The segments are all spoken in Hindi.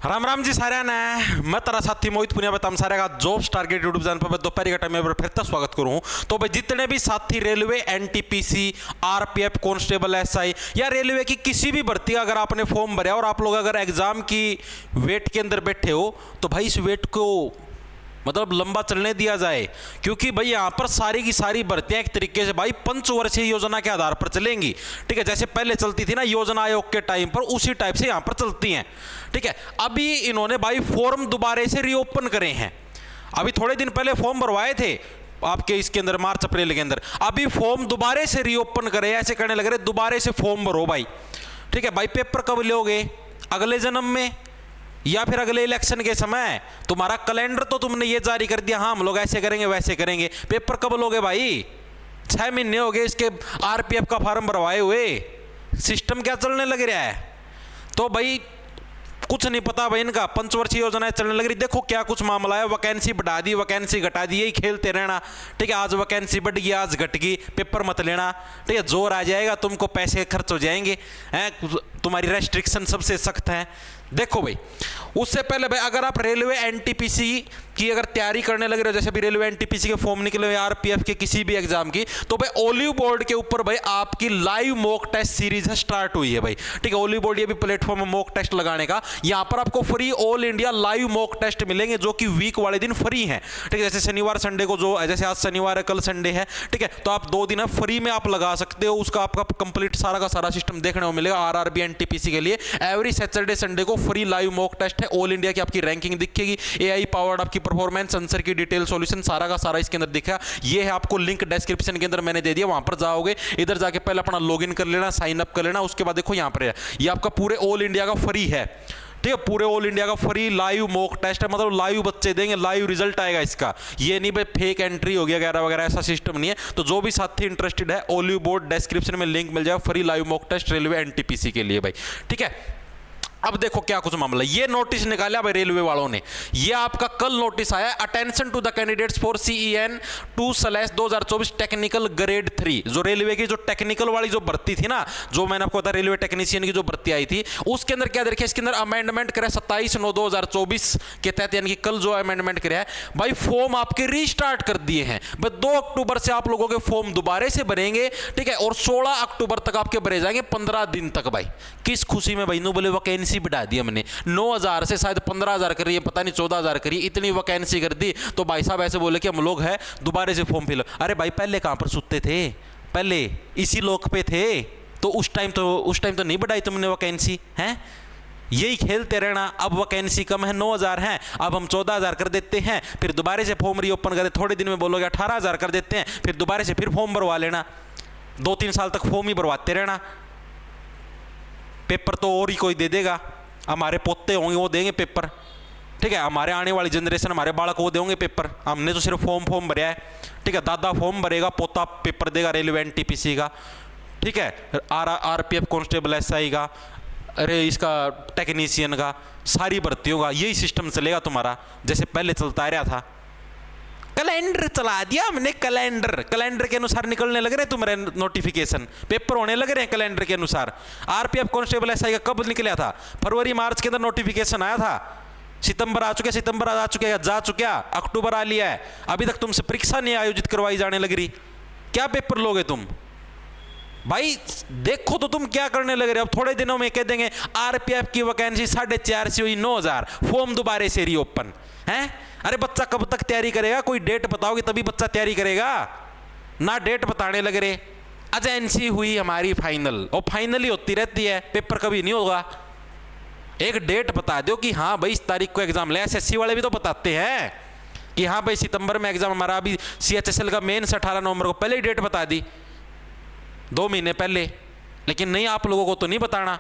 राम राम जी सारे ने मैं तेरा साथी मोहित पुनिया बताऊं सारे का जॉब स्टार के यूट्यूब चैनल पर दोपहर के टाइम में फिर से स्वागत करूं। तो भाई जितने भी साथी railway NTPC RPF constable SI या रेलवे की किसी भी भर्ती का अगर आपने फॉर्म भरा और आप लोग अगर एग्जाम की वेट के अंदर बैठे हो तो भाई इस वेट को मतलब लंबा चलने दिया जाए, क्योंकि भाई यहाँ पर सारी की सारी भर्तियां एक तरीके से भाई पंचवर्षीय योजना के आधार पर चलेंगी। ठीक है, जैसे पहले चलती थी ना योजना आयोग के टाइम पर, उसी टाइप से यहाँ पर चलती हैं। ठीक है, अभी इन्होंने भाई फॉर्म दोबारा से रीओपन करे हैं। अभी थोड़े दिन पहले फॉर्म भरवाए थे आपके इसके अंदर मार्च अप्रैल के अंदर, अभी फॉर्म दोबारा से रीओपन करे, ऐसे करने लग रहे दोबारा से फॉर्म भरो भाई। ठीक है भाई, पेपर कब लोगे? अगले जन्म में या फिर अगले इलेक्शन के समय? तुम्हारा कैलेंडर तो तुमने ये जारी कर दिया, हाँ हम लोग ऐसे करेंगे वैसे करेंगे, पेपर कब लोगे भाई? 6 महीने हो गए इसके आरपीएफ का फॉर्म भरवाए हुए, सिस्टम क्या चलने लग रहा है? तो भाई कुछ नहीं पता भाई, इनका पंचवर्षीय योजनाएं चलने लग रही। देखो क्या कुछ मामला है, वैकेंसी बढ़ा दी वैकेंसी घटा दी, यही खेलते रहना। ठीक है, आज वैकेंसी बढ़ गई आज घट गई, पेपर मत लेना। ठीक है, जोर आ जाएगा तुमको, पैसे खर्च हो जाएंगे हैं, तुम्हारी रेस्ट्रिक्शन सबसे सख्त है। देखो भाई, उससे पहले भाई अगर आप रेलवे एनटीपीसी की अगर तैयारी करने लग रहे हो, जैसे भी रेलवे एनटीपीसी के फॉर्म निकले हुए आरपीएफ के किसी भी एग्जाम की, तो भाई ओलिव बोर्ड के ऊपर भाई आपकी लाइव मॉक टेस्ट सीरीज है स्टार्ट हुई है भाई। ठीक है, ओलिव बोर्ड ये भी प्लेटफॉर्म है मॉक टेस्ट लगाने का। यहां पर आपको free all India live mock test मिलेंगे जो कि वीक वाले दिन फ्री हैं। ठीक है, जैसे शनिवार संडे को, जो जैसे आज शनिवार है कल संडे है, ठीक है, तो आप 2 दिन फ्री में आप लगा सकते हो। उसका आपका कंप्लीट सारा का सारा सिस्टम देखने को मिलेगा आरआरबी एनटीपीसी के लिए। एवरी सैटरडे संडे को फ्री लाइव मॉक टेस्ट है, ऑल इंडिया की आपकी रैंकिंग दिखेगी, एआई पावर्ड आपकी परफॉर्मेंस, आंसर की डिटेल सॉल्यूशन सारा का सारा इसके अंदर दिखा। ये है, आपको लिंक डिस्क्रिप्शन के अंदर मैंने दे दिया, वहां पर जाओगे, इधर जाके पहले अपना लॉगिन कर लेना, साइन अप कर लेना। उसके बाद देखो यहाँ पर है, ये आपका पूरे ऑल इंडिया का फ्री है। ठीक है, पूरे ऑल इंडिया का फ्री लाइव मॉक टेस्ट है, मतलब लाइव बच्चे देंगे, लाइव रिजल्ट आएगा इसका। ये नहीं भाई फेक एंट्री हो गया वगैरह वगैरह, ऐसा सिस्टम नहीं है। तो जो भी साथी इंटरेस्टेड है, ओलिव बोर्ड डिस्क्रिप्शन में लिंक मिल जाएगा, free live mock test railway NTPC के लिए भाई। ठीक है, अब देखो क्या कुछ मामला, ये नोटिस निकाला भाई रेलवे वालों ने। ये आपका कल नोटिस आया, attention to the candidates for CEN 2/2024 technical grade 3। जो रेलवे की जो टेक्निकल वाली जो भर्ती थी ना, जो मैंने आपको बताया रेलवे टेक्नीशियन की जो भर्ती आई थी, उसके अंदर क्या देखिए, इसके अंदर अमेंडमेंट करा 27/9/2024 के तहत, यानी कि कल जो अमेंडमेंट करा है भाई, फॉर्म आपके रीस्टार्ट कर दिए हैं भाई। 2 अक्टूबर से आप लोगों के फॉर्म दोबारा से भरेंगे। ठीक है, और 16 अक्टूबर तक आपके भरे जाएंगे, 15 दिन तक भाई। किस खुशी में भाई? नो बोले वैकेंसी बढ़ा दी हमने, 9000 से शायद 15000 करी है, पता नहीं 14000 करी, इतनी वैकेंसी कर दी। तो भाई साहब ऐसे बोले कि हम लोग हैं दोबारा से फॉर्म फिल। अरे भाई पहले कहां पर सुते थे? पहले इसी लोक पे थे, तो उस टाइम तो नहीं बढ़ाई तुमने वैकेंसी हैं। यही खेलते रहना। अब वैकेंसी कम है, 9000 है, अब हम 14000 कर देते हैं, फिर दोबारा से फॉर्म रीओपन करें, थोड़े दिन में बोलोगे 18000 कर देते हैं, फिर दोबारा से फिर फॉर्म भरवा लेना। 2-3 साल तक फॉर्म ही भरवाते रहना। पेपर तो और ही कोई दे देगा, हमारे पोते होंगे वो देंगे पेपर। ठीक है, हमारे आने वाली जनरेशन, हमारे बालक वो देंगे पेपर। हमने तो सिर्फ फॉर्म भरा है। ठीक है, दादा फॉर्म भरेगा, पोता पेपर देगा रेलवे एनटीपीसी का। ठीक है, आरपीएफ कांस्टेबल एसआई का, अरे इसका टेक्नीशियन का, सारी भर्तियों का यही सिस्टम चलेगा तुम्हारा, जैसे पहले चलता रहा था। कैलेंडर चला दिया हमने, कैलेंडर के अनुसार निकलने लग रहे हैं तुम्हारे नोटिफिकेशन, पेपर होने लग रहे हैं कैलेंडर के अनुसार। आरपीएफ कांस्टेबल एसआई का कब निकला था? फरवरी मार्च के अंदर नोटिफिकेशन आया था। सितंबर आ चुके, जा चुके, अक्टूबर आ लिया है, अभी तक तुमसे परीक्षा नहीं आयोजित करवाई जाने लग रही। क्या पेपर लोगे तुम भाई? देखो तो तुम क्या करने लग रहे हो। अब थोड़े दिनों में कह देंगे आरपीएफ की वैकेंसी 4.5 से हुई 9000, फॉर्म दोबारा से रीओपन है। अरे बच्चा कब तक तैयारी करेगा? कोई डेट बताओगे तभी बच्चा तैयारी करेगा ना, डेट बताने लग रहे। एजेंसी हुई हमारी फाइनल, और फाइनल ही होती रहती है, पेपर कभी नहीं होगा। एक डेट बता दो कि हाँ भाई इस तारीख को एग्जाम ले। एसएससी वाले भी तो बताते हैं कि हाँ भाई सितंबर में एग्जाम हमारा, अभी CHSL का मेंस 18 नवंबर को, पहले ही डेट बता दी 2 महीने पहले। लेकिन नहीं, आप लोगों को तो नहीं बताना।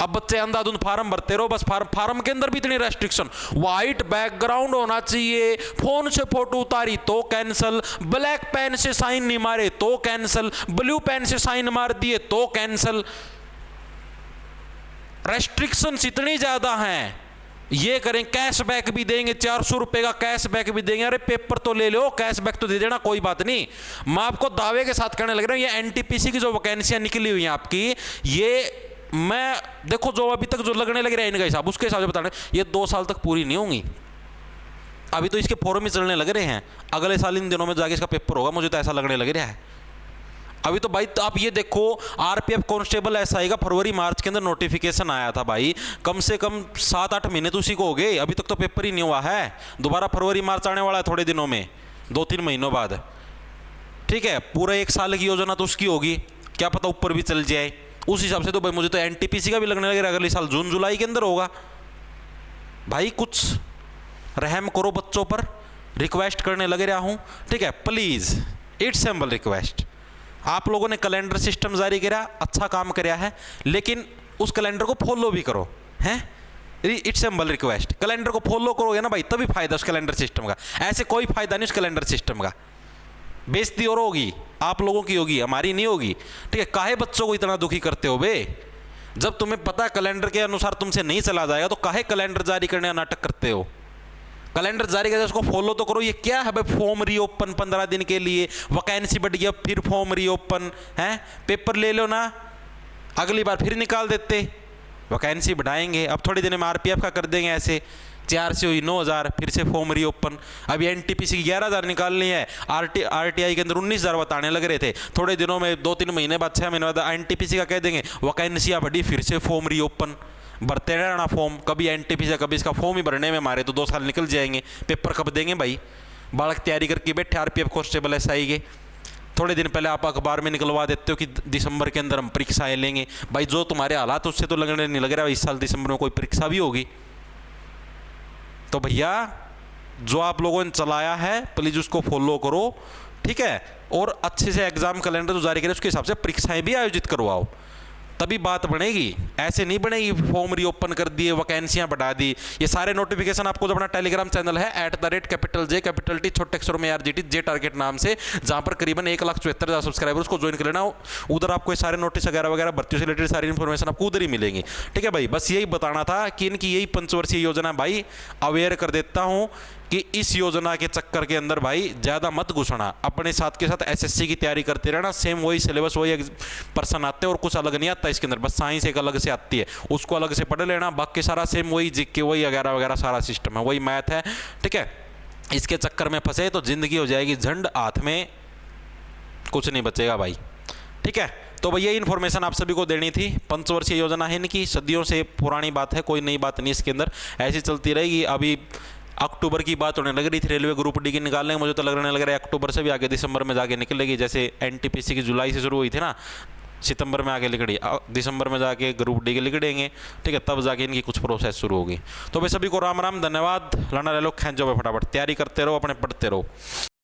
अब बच्चे अंधाधुंध फार्म भरते रहो बस। फार्म के अंदर भी इतनी रेस्ट्रिक्शन, व्हाइट बैकग्राउंड होना चाहिए, फोन से फोटो उतारी तो कैंसल, ब्लैक पेन से साइन नहीं मारे तो कैंसल, ब्लू पेन से साइन मार दिए तो कैंसल। रेस्ट्रिक्शंस इतनी ज्यादा हैं। ये करें, कैशबैक भी देंगे, 400 रुपए का कैशबैक भी देंगे। अरे पेपर तो ले लो, कैशबैक तो दे देना, कोई बात नहीं। मैं आपको दावे के साथ कहने लग रहा हूं, ये एनटीपीसी की जो वैकेंसियां निकली हुई हैं आपकी, ये मैं देखो जो अभी तक जो लगने लग रहा है इनका हिसाब, उसके हिसाब से बताने, ये 2 साल तक पूरी नहीं होंगी। अभी तो इसके फॉर्म ही चलने लग रहे हैं, अगले साल इन दिनों में जाके इसका पेपर होगा, मुझे तो ऐसा लगने लग रहा है। अभी तो भाई तो आप ये देखो, आरपीएफ कांस्टेबल एसआई का फरवरी मार्च के अंदर नोटिफिकेशन आया था भाई, कम से कम 7-8 महीने तो उसी को हो गए, अभी तक तो पेपर ही नहीं हुआ है। दोबारा फरवरी मार्च आने वाला है थोड़े दिनों में, 2-3 महीनों बाद, ठीक है। पूरा 1 साल की योजना तो उसकी होगी, क्या पता ऊपर भी चल जाए। उस हिसाब से तो भाई मुझे तो एनटीपीसी का भी लगने लग रहा है अगले साल जून जुलाई के अंदर होगा। भाई कुछ रहम करो बच्चों पर, रिक्वेस्ट करने लग रहा हूँ, ठीक है। Please, it's simple request. आप लोगों ने कैलेंडर सिस्टम जारी किया, अच्छा काम कराया है, लेकिन उस कैलेंडर को फॉलो भी करो, हैं। इट्स सिंपल रिक्वेस्ट, कैलेंडर को फॉलो करोगे ना भाई, तभी फायदा उस कैलेंडर सिस्टम का, ऐसे कोई फायदा नहीं उस कैलेंडर सिस्टम का। बेइज्जती और होगी, आप लोगों की होगी, हमारी नहीं होगी, ठीक है। काहे बच्चों को इतना दुखी करते हो बे? जब तुम्हें पता है कैलेंडर के अनुसार तुमसे नहीं चला जाएगा, तो काहे कैलेंडर जारी करने का नाटक करते हो? कैलेंडर जारी करके उसको फॉलो तो करो। ये क्या है भाई, फॉर्म रीओपन 15 दिन के लिए, वैकेंसी बढ़ गया फिर फॉर्म रीओपन है, पेपर ले लो ना, अगली बार फिर निकाल देते, वैकेंसी बढ़ाएंगे, अब थोड़े दिन में आरपीएफ का कर देंगे, ऐसे 4 से हुई 9,000, फिर से फॉर्म रीओपन। अभी एनटीपीसी की 11,000 निकालनी है, आरटीआई के अंदर 19,000 बताने लग रहे थे, थोड़े दिनों में 2-3 महीने बाद 6 महीने बाद एनटीपीसी का कह देंगे वैकेंसियाँ बढ़ी, फिर से फॉर्म रीओपन। भरते रहना फॉर्म, कभी एनटीपीसी कभी इसका फॉर्म ही भरने में हमारे तो 2 साल निकल जाएंगे। पेपर कब देंगे भाई? बालक तैयारी करके बैठे आरपीएफ कांस्टेबल एसआई के, थोड़े दिन पहले आप अखबार में निकलवा देते हो कि दिसंबर के अंदर हम परीक्षाएं लेंगे। भाई जो तुम्हारे हालात उससे तो लगने नहीं लग रहा है इस साल दिसंबर में कोई परीक्षा भी होगी। तो भैया जो आप लोगों ने चलाया है प्लीज़ उसको फॉलो करो, ठीक है। और अच्छे से एग्जाम कैलेंडर जो जारी करें उसके हिसाब से परीक्षाएं भी आयोजित करवाओ, तभी बात बनेगी। ऐसे नहीं बनेगी फॉर्म रीओपन कर दिए, वैकेंसियां बढ़ा दी। ये सारे नोटिफिकेशन आपको जो अपना टेलीग्राम चैनल है @J छोटे अक्षरों में RGT जे टारगेट नाम से, जहां पर करीबन 1,74,000 सब्सक्राइबर, उसको ज्वाइन कर लेना। उधर आपको ये सारे नोटिस वगैरह भर्तियों से रिलेटेड सारी इन्फॉर्मेशन आपको उधर ही मिलेंगी, ठीक है भाई। बस यही बताना था कि इनकी यही पंचवर्षीय योजना भाई, अवेयर कर देता हूँ कि इस योजना के चक्कर के अंदर भाई ज़्यादा मत घुसना, अपने साथ के साथ एसएससी की तैयारी करते रहना। सेम वही सिलेबस, वही पर्सन आते हैं और कुछ अलग नहीं आता इसके अंदर, बस साइंस एक अलग से आती है, उसको अलग से पढ़ लेना। बाकी सारा सेम वही जीके वही वगैरह वगैरह सारा सिस्टम है, वही मैथ है, ठीक है। इसके चक्कर में फंसे तो जिंदगी हो जाएगी झंड, हाथ में कुछ नहीं बचेगा भाई, ठीक है। तो भैया इन्फॉर्मेशन आप सभी को देनी थी। पंचवर्षीय योजना है इनकी, सदियों से पुरानी बात है, कोई नई बात नहीं इसके अंदर, ऐसी चलती रहेगी। अभी अक्टूबर की बात होने लग रही थी रेलवे ग्रुप डी की निकालने, मुझे तो लगने लग रहा है अक्टूबर से भी आगे दिसंबर में जाके निकलेगी। जैसे एनटीपीसी की जुलाई से शुरू हुई थी ना, सितंबर में आगे निकली, दिसंबर में जाके ग्रुप डी के निकलेंगे, ठीक है। तब जाके इनकी कुछ प्रोसेस शुरू होगी। तो भाई सभी को राम राम, धन्यवाद। लड़ा ले लो, खेच जाओ फटाफट, तैयारी करते रहो, अपने पढ़ते रहो।